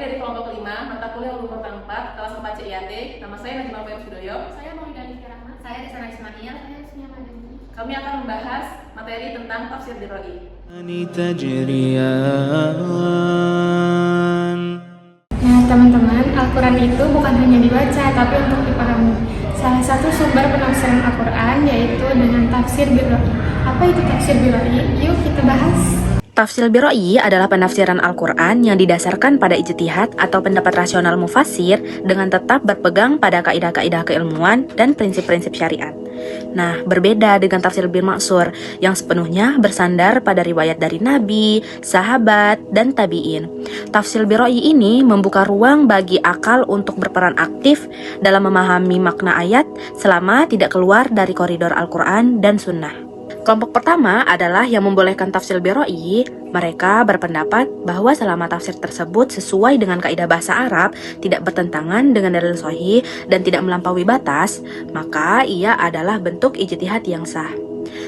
dari kelompok 5, mata kuliah ulum kota 4, kelas 4 CIAT. Nama saya Najma Fayam Sudoyo. Saya Maulida Alifia Rahmat. Saya Desana Ismail. Saya Yasmina Madani. Kami akan membahas materi tentang tafsir birroi. Nah teman-teman, Al-Quran itu bukan hanya dibaca, tapi untuk dipahami. Salah satu sumber penafsiran Al-Quran yaitu dengan tafsir birroi. Apa itu tafsir birroi? Yuk kita bahas. Tafsir birroi adalah penafsiran Al-Quran yang didasarkan pada ijtihad atau pendapat rasional mufassir dengan tetap berpegang pada kaidah-kaidah keilmuan dan prinsip-prinsip syariat. Nah, berbeda dengan tafsir bil maksur yang sepenuhnya bersandar pada riwayat dari Nabi, sahabat, dan tabi'in. Tafsir birroi ini membuka ruang bagi akal untuk berperan aktif dalam memahami makna ayat selama tidak keluar dari koridor Al-Quran dan Sunnah. Kelompok pertama adalah yang membolehkan tafsir birroi. Mereka berpendapat bahwa selama tafsir tersebut sesuai dengan kaidah bahasa Arab, tidak bertentangan dengan dalil sahih dan tidak melampaui batas, maka ia adalah bentuk ijtihad yang sah.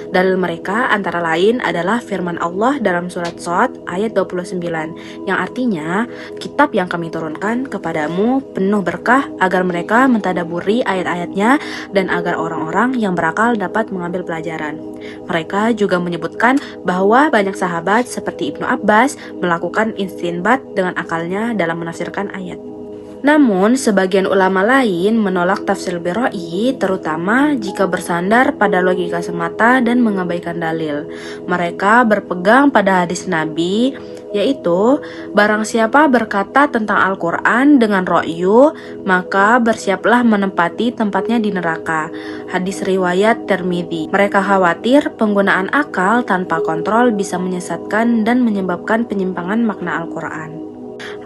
Dalil mereka antara lain adalah firman Allah dalam surat Shad ayat 29 yang artinya, kitab yang kami turunkan kepadamu penuh berkah agar mereka mentadaburi ayat-ayatnya dan agar orang-orang yang berakal dapat mengambil pelajaran. Mereka juga menyebutkan bahwa banyak sahabat seperti Ibnu Abbas melakukan istinbat dengan akalnya dalam menafsirkan ayat. Namun, sebagian ulama lain menolak tafsir birroi, terutama jika bersandar pada logika semata dan mengabaikan dalil. Mereka berpegang pada hadis Nabi, yaitu, barang siapa berkata tentang Al-Quran dengan ra'yu, maka bersiaplah menempati tempatnya di neraka. Hadis riwayat Tirmidzi. Mereka khawatir penggunaan akal tanpa kontrol bisa menyesatkan dan menyebabkan penyimpangan makna Al-Quran.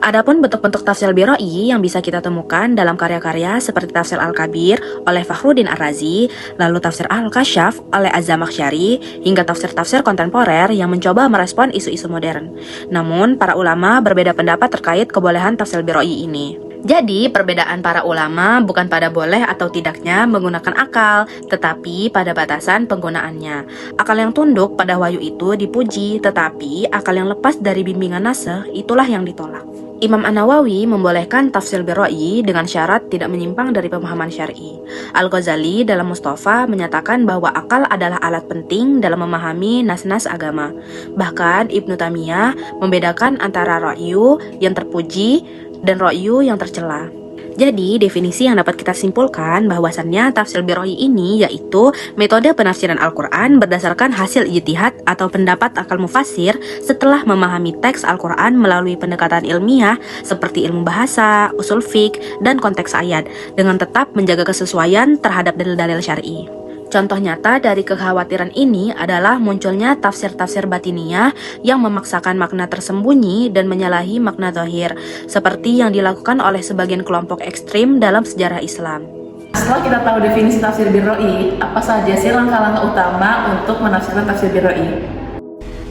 Adapun bentuk-bentuk tafsir birroi yang bisa kita temukan dalam karya-karya seperti tafsir Al-Kabir oleh Fakhruddin Ar-Razi, lalu tafsir Al-Kasyaf oleh Az-Zamakhsyari, hingga tafsir-tafsir kontemporer yang mencoba merespon isu-isu modern. Namun, para ulama berbeda pendapat terkait kebolehan tafsir birroi ini. Jadi, perbedaan para ulama bukan pada boleh atau tidaknya menggunakan akal, tetapi pada batasan penggunaannya. Akal yang tunduk pada wahyu itu dipuji, tetapi akal yang lepas dari bimbingan nasikh itulah yang ditolak. Imam An-Nawawi membolehkan tafsir birroi dengan syarat tidak menyimpang dari pemahaman syar'i. Al-Ghazali dalam Mustafa menyatakan bahwa akal adalah alat penting dalam memahami nas-nas agama. Bahkan Ibnu Taimiyah membedakan antara ra'yu yang terpuji dan ra'yu yang tercela. Jadi, definisi yang dapat kita simpulkan bahwasannya tafsir birroi ini yaitu metode penafsiran Al-Quran berdasarkan hasil ijtihad atau pendapat akal mufassir setelah memahami teks Al-Quran melalui pendekatan ilmiah seperti ilmu bahasa, usul fiqh, dan konteks ayat dengan tetap menjaga kesesuaian terhadap dalil-dalil syar'i. Contoh nyata dari kekhawatiran ini adalah munculnya tafsir-tafsir batiniyah yang memaksakan makna tersembunyi dan menyalahi makna zahir, seperti yang dilakukan oleh sebagian kelompok ekstrim dalam sejarah Islam. Setelah kita tahu definisi tafsir birroi, apa saja sih langkah-langkah utama untuk menafsirkan tafsir birroi?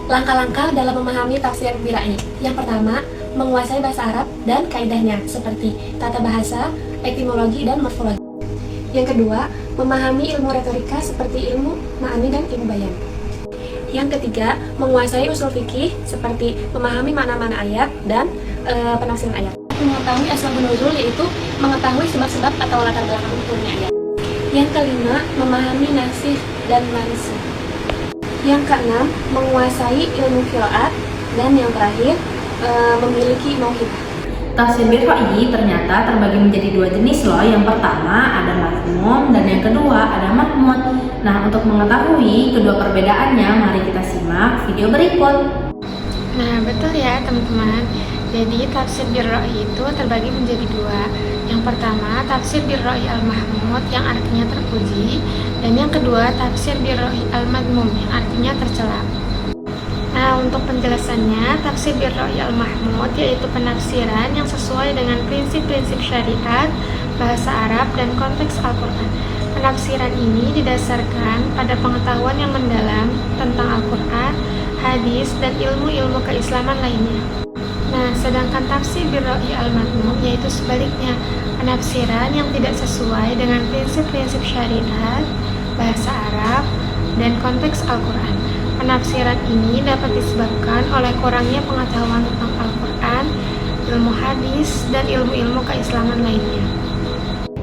Langkah-langkah dalam memahami tafsir birroi. Yang pertama, menguasai bahasa Arab dan kaidahnya seperti tata bahasa, etimologi, dan morfologi. Yang kedua, memahami ilmu retorika seperti ilmu ma'ani dan ilmu bayan. Yang ketiga, menguasai usul fikih seperti memahami makna-makna ayat dan penafsiran ayat. Mengetahui asbabun nuzul yaitu mengetahui sebab-sebab atau latar belakang turunnya ayat. Yang kelima, memahami nasikh dan mansukh. Yang keenam, menguasai ilmu qiraat, dan yang terakhir, memiliki mauhibah. Tafsir birroi ternyata terbagi menjadi dua jenis loh. Yang pertama ada mazmum dan yang kedua ada mahmud. Nah, untuk mengetahui kedua perbedaannya, mari kita simak video berikut. Nah, betul ya teman-teman. Jadi tafsir birroi itu terbagi menjadi dua. Yang pertama, tafsir birroi al-mahmud yang artinya terpuji, dan yang kedua, tafsir birroi al-madmum yang artinya tercela. Nah, untuk penjelasannya, tafsir birroi al-mahmud yaitu penafsiran yang sesuai dengan prinsip-prinsip syariat, bahasa Arab, dan konteks Al-Quran. Penafsiran ini didasarkan pada pengetahuan yang mendalam tentang Al-Quran, hadis, dan ilmu-ilmu keislaman lainnya. Nah, sedangkan tafsir birroi al-madmum yaitu sebaliknya, penafsiran yang tidak sesuai dengan prinsip-prinsip syariat, bahasa Arab, dan konteks Al-Quran. Penafsiran ini dapat disebabkan oleh kurangnya pengetahuan tentang Al-Quran ilmu hadis, dan ilmu-ilmu keislaman lainnya.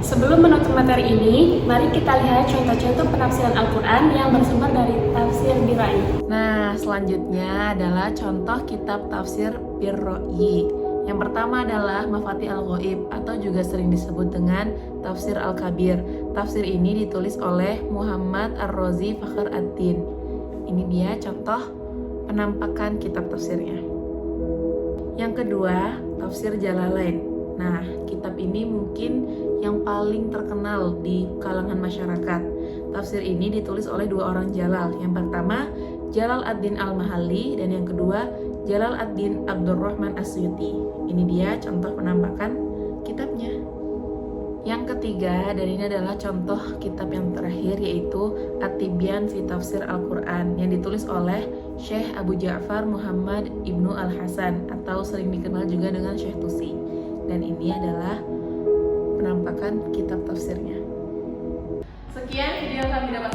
Sebelum menutup materi ini, mari kita lihat contoh-contoh penafsiran Al-Quran yang bersumber dari tafsir Birra'i. Nah, selanjutnya adalah contoh kitab tafsir Birra'i. Yang pertama adalah Mafatih Al-Ghaib atau juga sering disebut dengan Tafsir Al-Kabir. Tafsir ini ditulis oleh Muhammad Ar-Razi Fakhr ad-Din. Ini dia contoh penampakan kitab tafsirnya. Yang kedua, Tafsir Jalalain. Nah, kitab ini mungkin yang paling terkenal di kalangan masyarakat. Tafsir ini ditulis oleh dua orang jalal. Yang pertama, Jalal ad-Din Al-Mahalli, dan yang kedua, Jalal ad-Din Abdurrahman As-Suyuti. Ini dia contoh penampakan kitabnya. Yang ketiga, dan ini adalah contoh kitab yang terakhir, yaitu At-Tibyan fi Tafsir Al-Quran yang ditulis oleh Syekh Abu Ja'far Muhammad Ibnu Al-Hasan atau sering dikenal juga dengan Syekh Tusi. Dan ini adalah penampakan kitab tafsirnya. Sekian video yang kami dapat